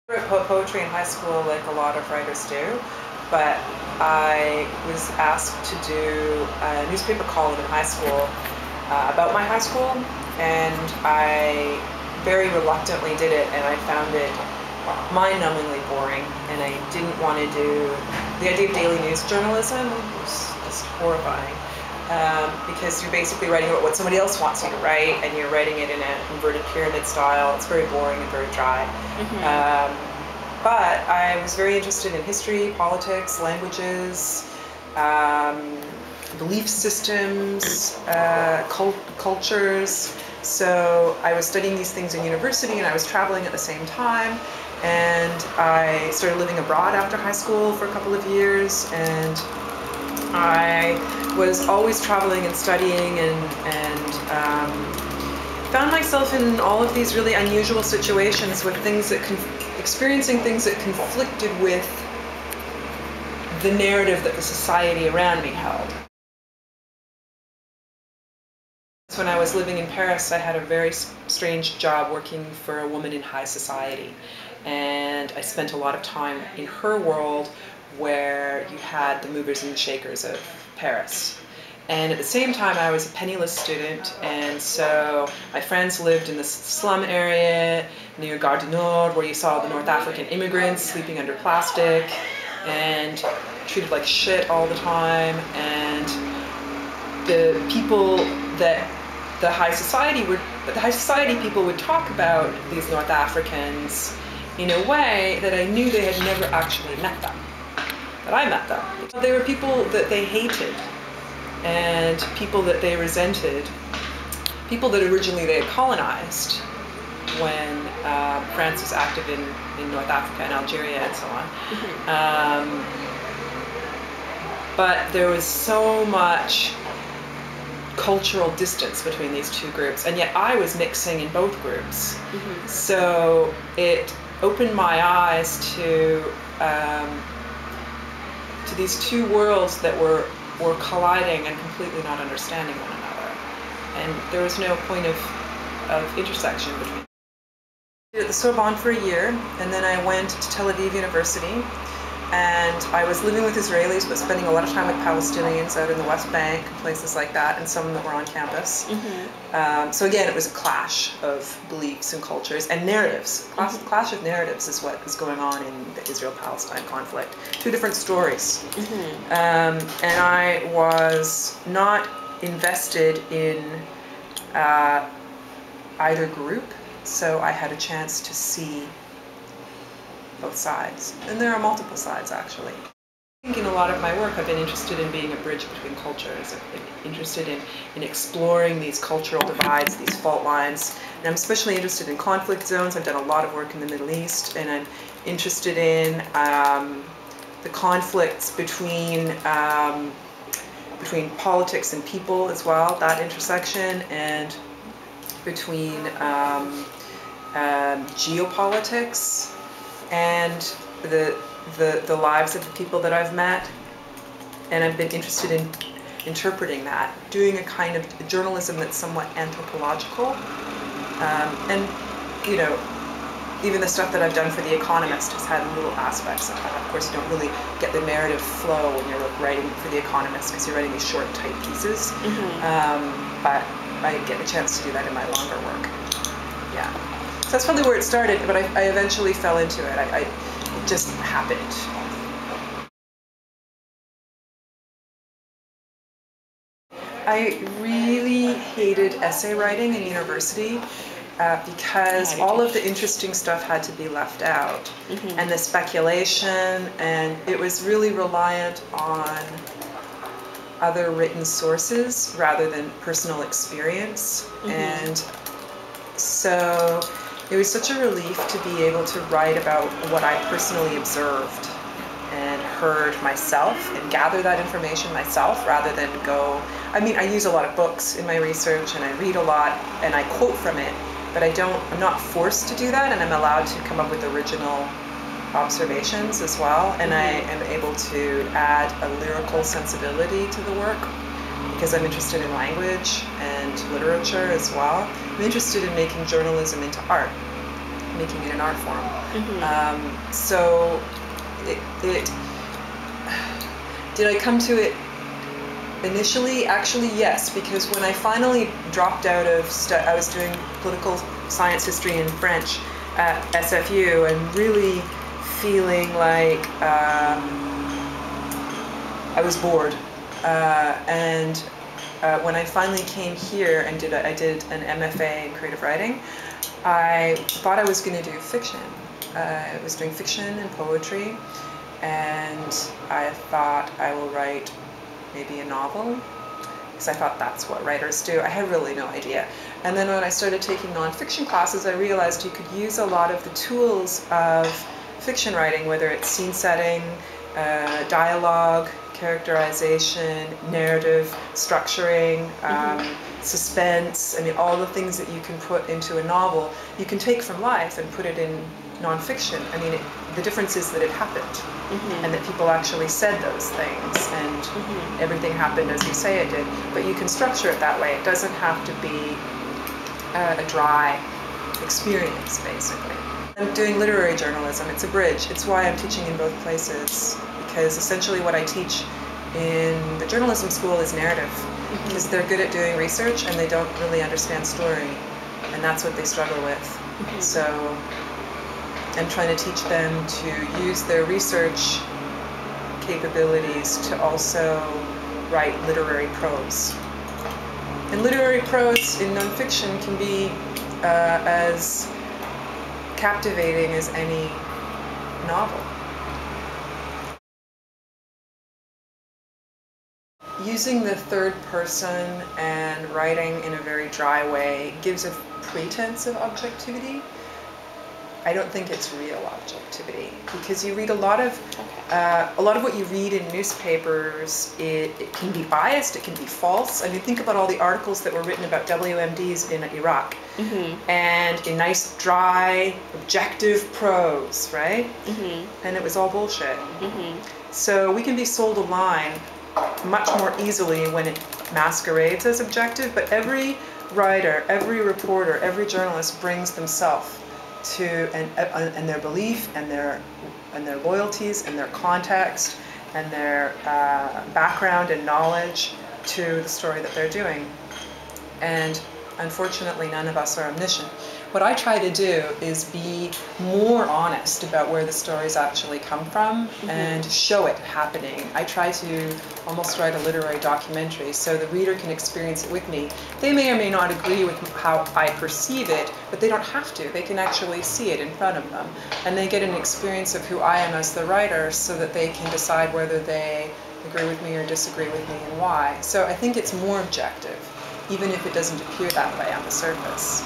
I wrote poetry in high school like a lot of writers do, but I was asked to do a newspaper column in high school about my high school, and I very reluctantly did it, and I found it mind-numbingly boring, and I didn't want to do the idea of daily news journalism was just horrifying. Because you're basically writing about what somebody else wants you to write, and you're writing it in an inverted pyramid style. It's very boring and very dry. But I was very interested in history, politics, languages, belief systems, cultures. So I was studying these things in university, and I was traveling at the same time. And I started living abroad after high school for a couple of years, and I was always traveling and studying, and found myself in all of these really unusual situations with things that experiencing things that conflicted with the narrative that the society around me held. When I was living in Paris, I had a very strange job working for a woman in high society, and I spent a lot of time in her world where you had the movers and the shakers of Paris. And at the same time, I was a penniless student, and so my friends lived in this slum area near Gare du Nord, where you saw the North African immigrants sleeping under plastic and treated like shit all the time. And the people that the high society people would talk about these North Africans in a way that I knew they had never actually met them. That I met them. They were people that they hated, and people that they resented, people that originally they had colonized when France was active in North Africa and Algeria and so on. But there was so much cultural distance between these two groups, and yet I was mixing in both groups. So it opened my eyes to these two worlds that were colliding and completely not understanding one another. And there was no point of intersection between. I did at the Sorbonne for a year, and then I went to Tel Aviv University, and I was living with Israelis but spending a lot of time with Palestinians out in the West Bank and places like that, and some that were on campus. So again, it was a clash of beliefs and cultures and narratives. Clash of narratives is what is going on in the Israel-Palestine conflict. Two different stories. And I was not invested in either group, so I had a chance to see both sides. And there are multiple sides, actually. I think in a lot of my work I've been interested in being a bridge between cultures. I've been interested in exploring these cultural divides, these fault lines. And I'm especially interested in conflict zones. I've done a lot of work in the Middle East, and I'm interested in the conflicts between politics and people as well, that intersection, and between geopolitics and the lives of the people that I've met. And I've been interested in interpreting that, doing a kind of journalism that's somewhat anthropological. And, you know, even the stuff that I've done for The Economist has had little aspects of that. Of course, you don't really get the narrative flow when you're writing for The Economist, because you're writing these short, tight pieces. But I get a chance to do that in my longer work. Yeah. So that's probably where it started, but I eventually fell into it. It just happened. I really hated essay writing in university because all of the interesting stuff had to be left out, and the speculation, and it was really reliant on other written sources rather than personal experience. And so it was such a relief to be able to write about what I personally observed and heard myself and gather that information myself rather than go. I mean, I use a lot of books in my research, and I read a lot, and I quote from it, but I'm not forced to do that, and I'm allowed to come up with original observations as well, and I am able to add a lyrical sensibility to the work because I'm interested in language and literature as well. I'm interested in making journalism into art, making it an art form. So did I come to it initially? Actually, yes, because when I finally dropped out of I was doing political science, history, and French at SFU, and really feeling like I was bored. When I finally came here and I did an MFA in creative writing, I thought I was going to do fiction. I was doing fiction and poetry, and I thought I will write maybe a novel, because I thought that's what writers do. I had really no idea. And then when I started taking nonfiction classes, I realized you could use a lot of the tools of fiction writing, whether it's scene setting, dialogue, characterization, narrative, structuring, suspense. I mean, all the things that you can put into a novel, you can take from life and put it in nonfiction. I mean, the difference is that it happened, and that people actually said those things, and everything happened as you say it did. But you can structure it that way. It doesn't have to be a dry experience, basically. I'm doing literary journalism. It's a bridge. It's why I'm teaching in both places, because essentially what I teach in the journalism school is narrative, because they're good at doing research and they don't really understand story, and that's what they struggle with. So I'm trying to teach them to use their research capabilities to also write literary prose. And literary prose in nonfiction can be as captivating as any novel. Using the third person and writing in a very dry way gives a pretense of objectivity. I don't think it's real objectivity, because you read a lot of what you read in newspapers. It can be biased, it can be false. I mean, think about all the articles that were written about WMDs in Iraq, and in nice, dry, objective prose, right? And it was all bullshit. So we can be sold a line much more easily when it masquerades as objective, but every writer, every reporter, every journalist brings themselves to and their belief and their loyalties and their context and their background and knowledge to the story that they're doing. And unfortunately, none of us are omniscient. What I try to do is be more honest about where the stories actually come from and show it happening. I try to almost write a literary documentary so the reader can experience it with me. They may or may not agree with how I perceive it, but they don't have to. They can actually see it in front of them. And they get an experience of who I am as the writer, so that they can decide whether they agree with me or disagree with me and why. So I think it's more objective, even if it doesn't appear that way on the surface.